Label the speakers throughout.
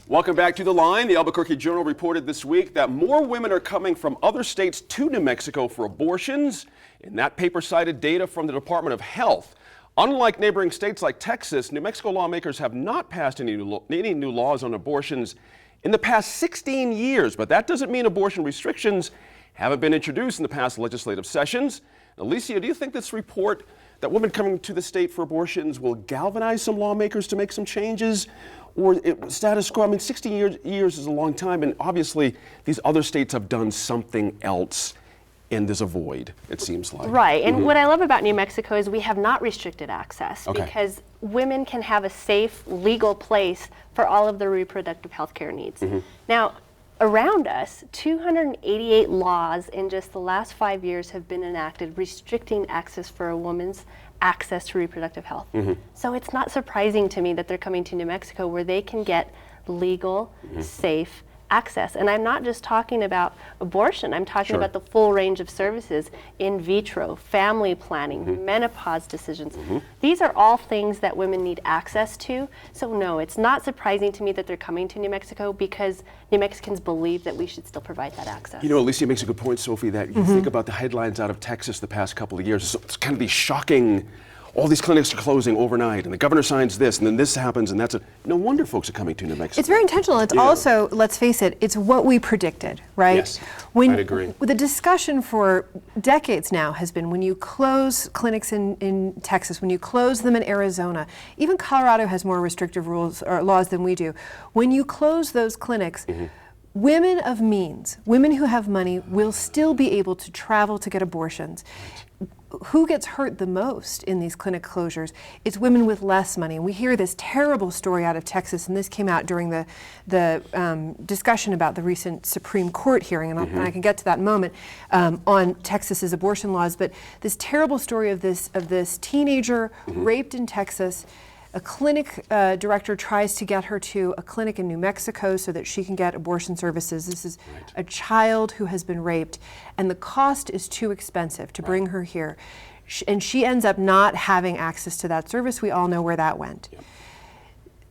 Speaker 1: Welcome back to The Line. The Albuquerque Journal reported this week that more women are coming from other states to New Mexico for abortions. And that paper cited data from the Department of Health. Unlike neighboring states like Texas, New Mexico lawmakers have not passed any new laws on abortions in the past 16 years. But that doesn't mean abortion restrictions haven't been introduced in the past legislative sessions. Alicia, do you think this report that women coming to the state for abortions will galvanize some lawmakers to make some changes? Or status quo? I mean, 16 years is a long time, and obviously these other states have done something else, and there's a void, it seems like.
Speaker 2: Right, and what I love about New Mexico is we have not restricted access
Speaker 1: because
Speaker 2: women can have a safe, legal place for all of their reproductive health care needs. Now, around us, 288 laws in just the last 5 years have been enacted restricting access for a woman's access to reproductive health. So it's not surprising to me that they're coming to New Mexico where they can get legal, safe access. And I'm not just talking about abortion, I'm talking about the full range of services, in vitro, family planning, menopause decisions. These are all things that women need access to. So no, it's not surprising to me that they're coming to New Mexico because New Mexicans believe that we should still provide that access.
Speaker 1: You know, Alicia makes a good point, Sophie, that you think about the headlines out of Texas the past couple of years. It's kind of these shocking, all these clinics are closing overnight, and the governor signs this, and then this happens, and that's it. No wonder folks are coming to New Mexico.
Speaker 3: It's very intentional. It's also, let's face it, it's what we predicted, right?
Speaker 1: Yes, I'd agree.
Speaker 3: The discussion for decades now has been when you close clinics in Texas, when you close them in Arizona, even Colorado has more restrictive rules or laws than we do. When you close those clinics, women of means, women who have money, will still be able to travel to get abortions. Who gets hurt the most in these clinic closures? It's women with less money. And we hear this terrible story out of Texas, and this came out during the discussion about the recent Supreme Court hearing, and I can get to that in a moment, on Texas's abortion laws. But this terrible story of this teenager raped in Texas. A clinic director tries to get her to a clinic in New Mexico so that she can get abortion services. This is a child who has been raped, and the cost is too expensive to bring her here. And she ends up not having access to that service. We all know where that went.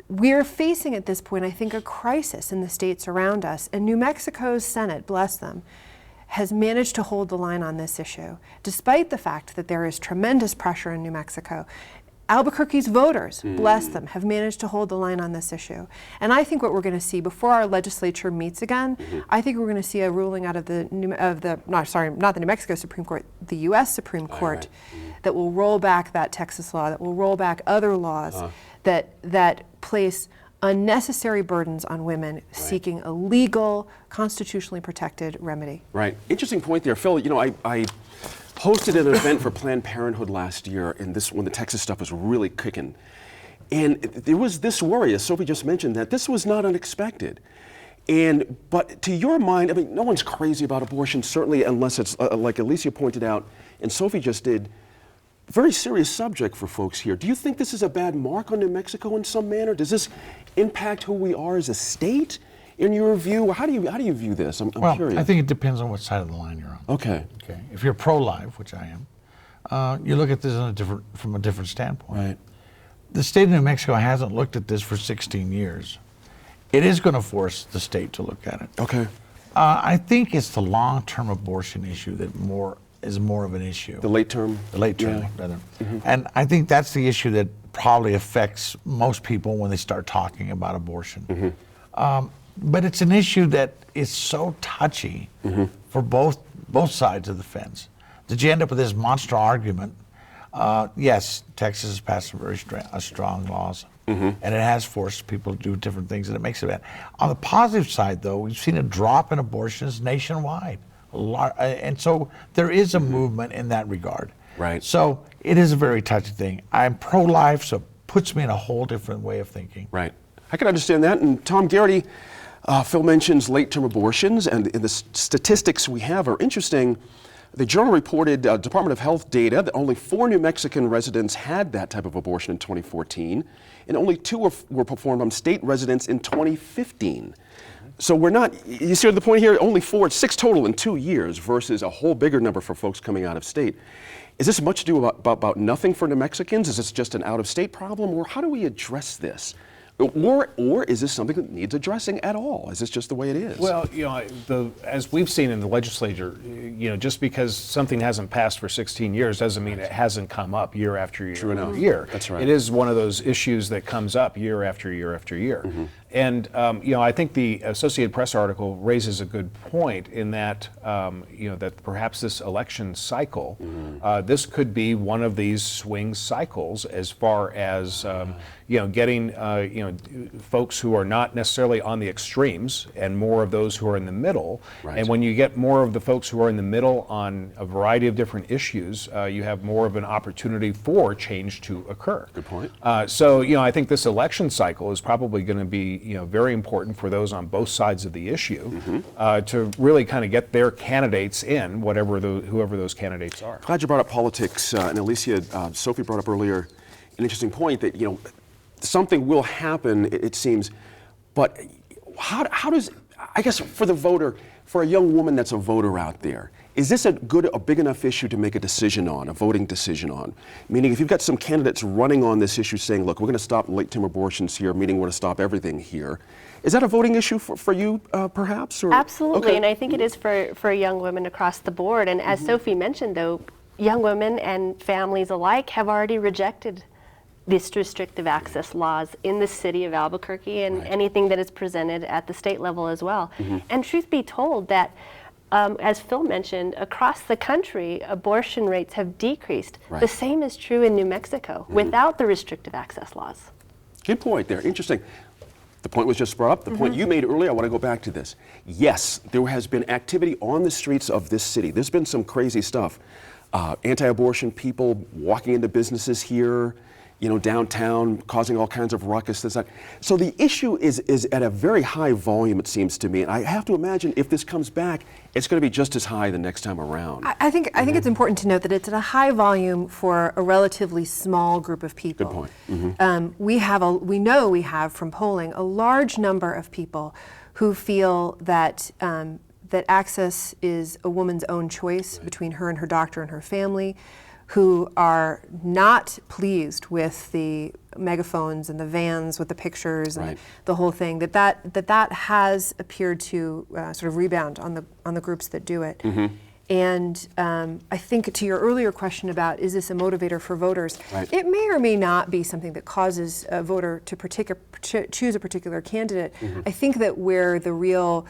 Speaker 3: We're facing at this point, I think, a crisis in the states around us, and New Mexico's Senate, bless them, has managed to hold the line on this issue, despite the fact that there is tremendous pressure in New Mexico. Albuquerque's voters, bless them, have managed to hold the line on this issue. And I think what we're going to see before our legislature meets again, I think we're going to see a ruling out of the not the New Mexico Supreme Court, the U.S. Supreme Court, that will roll back that Texas law, that will roll back other laws that place unnecessary burdens on women seeking a legal, constitutionally protected remedy.
Speaker 1: Right. Interesting point there, Phil. You know, I hosted an event for Planned Parenthood last year, and when the Texas stuff was really kicking. And there was this worry, as Sophie just mentioned, that this was not unexpected. But to your mind, I mean, no one's crazy about abortion, certainly unless it's, like Alicia pointed out, and Sophie just did, very serious subject for folks here. Do you think this is a bad mark on New Mexico in some manner? Does this impact who we are as a state? In your view, how do you view this? I'm curious.
Speaker 4: I think it depends on what side of the line you're on.
Speaker 1: Okay.
Speaker 4: If you're pro-life, which I am, you look at this from a different standpoint.
Speaker 1: Right.
Speaker 4: The state of New Mexico hasn't looked at this for 16 years. It is going to force the state to look at it.
Speaker 1: Okay.
Speaker 4: I think it's the long-term abortion issue that is more of an issue.
Speaker 1: The late term?
Speaker 4: The late term, rather. And I think that's the issue that probably affects most people when they start talking about abortion. But it's an issue that is so touchy for both sides of the fence that you end up with this monster argument. Yes, Texas has passed some very strong laws, and it has forced people to do different things, and it makes it bad. On the positive side, though, we've seen a drop in abortions nationwide, and so there is a movement in that regard.
Speaker 1: Right.
Speaker 4: So it is a very touchy thing. I'm pro-life, so it puts me in a whole different way of thinking.
Speaker 1: Right. I can understand that. And Tom Garrity, Phil mentions late-term abortions, and the statistics we have are interesting. The Journal reported Department of Health data that only 4 New Mexican residents had that type of abortion in 2014, and only 2 were performed on state residents in 2015. So we're not, you see the point here, only 6 total in 2 years versus a whole bigger number for folks coming out of state. Is this much ado about nothing for New Mexicans? Is this just an out-of-state problem, or how do we address this? Or is this something that needs addressing at all? Is this just the way it is?
Speaker 5: Well, as we've seen in the legislature, just because something hasn't passed for 16 years doesn't mean it hasn't come up year after year after year.
Speaker 1: That's right.
Speaker 5: It is one of those issues that comes up year after year after year. And I think the Associated Press article raises a good point in that that perhaps this election cycle, this could be one of these swing cycles as far as getting folks who are not necessarily on the extremes and more of those who are in the middle.
Speaker 1: Right.
Speaker 5: And when you get more of the folks who are in the middle on a variety of different issues, you have more of an opportunity for change to occur.
Speaker 1: Good point.
Speaker 5: So I think this election cycle is probably going to be very important for those on both sides of the issue to really kind of get their candidates in, whoever those candidates are.
Speaker 1: Glad you brought up politics, and Alicia, Sophie brought up earlier an interesting point that something will happen, it seems, but how does, I guess for the voter, for a young woman that's a voter out there, is this a big enough issue to make a decision on, a voting decision on? Meaning if you've got some candidates running on this issue saying, look, we're going to stop late-term abortions here, meaning we're going to stop everything here, is that a voting issue for you, perhaps? Or?
Speaker 2: Absolutely,
Speaker 1: Okay.
Speaker 2: and I think it is for young women across the board. And as Sophie mentioned, though, young women and families alike have already rejected these restrictive access laws in the city of Albuquerque and anything that is presented at the state level as well. And truth be told, that as Phil mentioned, across the country, abortion rates have decreased.
Speaker 1: Right.
Speaker 2: The same is true in New Mexico without the restrictive access laws.
Speaker 1: Good point there. Interesting. The point was just brought up. The point you made earlier, I want to go back to this. Yes, there has been activity on the streets of this city. There's been some crazy stuff. Anti-abortion people walking into businesses here, downtown, causing all kinds of ruckus, this, that. So the issue is at a very high volume, it seems to me. And I have to imagine if this comes back, it's going to be just as high the next time around.
Speaker 3: I think it's important to note that it's at a high volume for a relatively small group of people.
Speaker 1: Good point.
Speaker 3: We know we have from polling a large number of people who feel that that access is a woman's own choice between her and her doctor and her family, who are not pleased with the megaphones and the vans with the pictures and the whole thing. That has appeared to sort of rebound on the groups that do it. And I think to your earlier question about is this a motivator for voters, it may or may not be something that causes a voter to choose a particular candidate. I think that where the real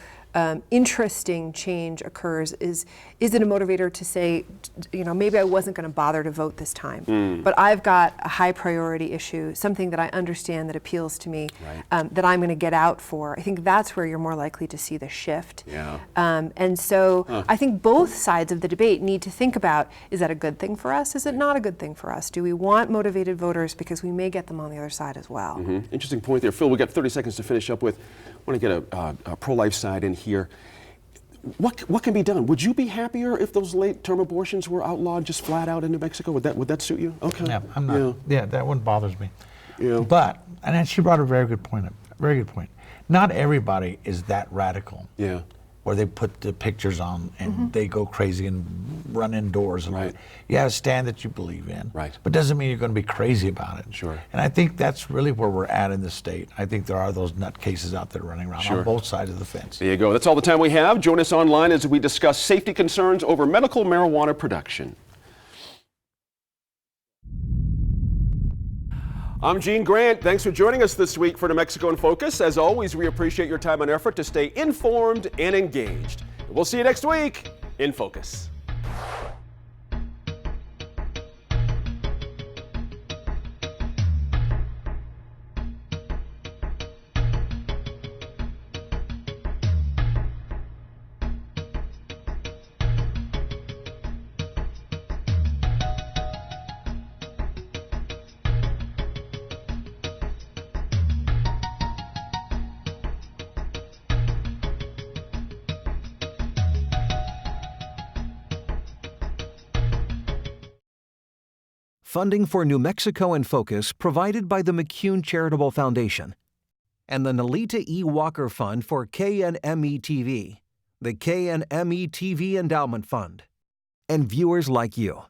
Speaker 3: interesting change occurs is it a motivator to say, maybe I wasn't going to bother to vote this time, but I've got a high priority issue, something that I understand that appeals to me, that I'm going to get out for. I think that's where you're more likely to see the shift.
Speaker 1: Yeah.
Speaker 3: And so I think both sides of the debate need to think about, is that a good thing for us? Is it not a good thing for us? Do we want motivated voters? Because we may get them on the other side as well.
Speaker 1: Interesting point there. Phil, we've got 30 seconds to finish up with. I want to get a pro-life side in here. What can be done? Would you be happier if those late-term abortions were outlawed just flat out in New Mexico? Would that suit you? Okay.
Speaker 4: Yeah, I'm not. Yeah, that one bothers me.
Speaker 1: Yeah.
Speaker 4: But, and then she brought a very good point up. Very good point. Not everybody is that radical.
Speaker 1: Yeah.
Speaker 4: Where they put the pictures on and they go crazy and run indoors. And all
Speaker 1: Right.
Speaker 4: that. You have a stand that you believe in.
Speaker 1: Right.
Speaker 4: But doesn't mean you're going to be crazy about it.
Speaker 1: Sure.
Speaker 4: And I think that's really where we're at in the state. I think there are those nutcases out there running around
Speaker 1: Sure.
Speaker 4: on both sides of the fence.
Speaker 1: There you go. That's all the time we have. Join us online as we discuss safety concerns over medical marijuana production. I'm Gene Grant. Thanks for joining us this week for New Mexico in Focus. As always, we appreciate your time and effort to stay informed and engaged. We'll see you next week in Focus.
Speaker 6: Funding for New Mexico in Focus provided by the McCune Charitable Foundation and the Nalita E. Walker Fund for KNME-TV, the KNME-TV Endowment Fund, and viewers like you.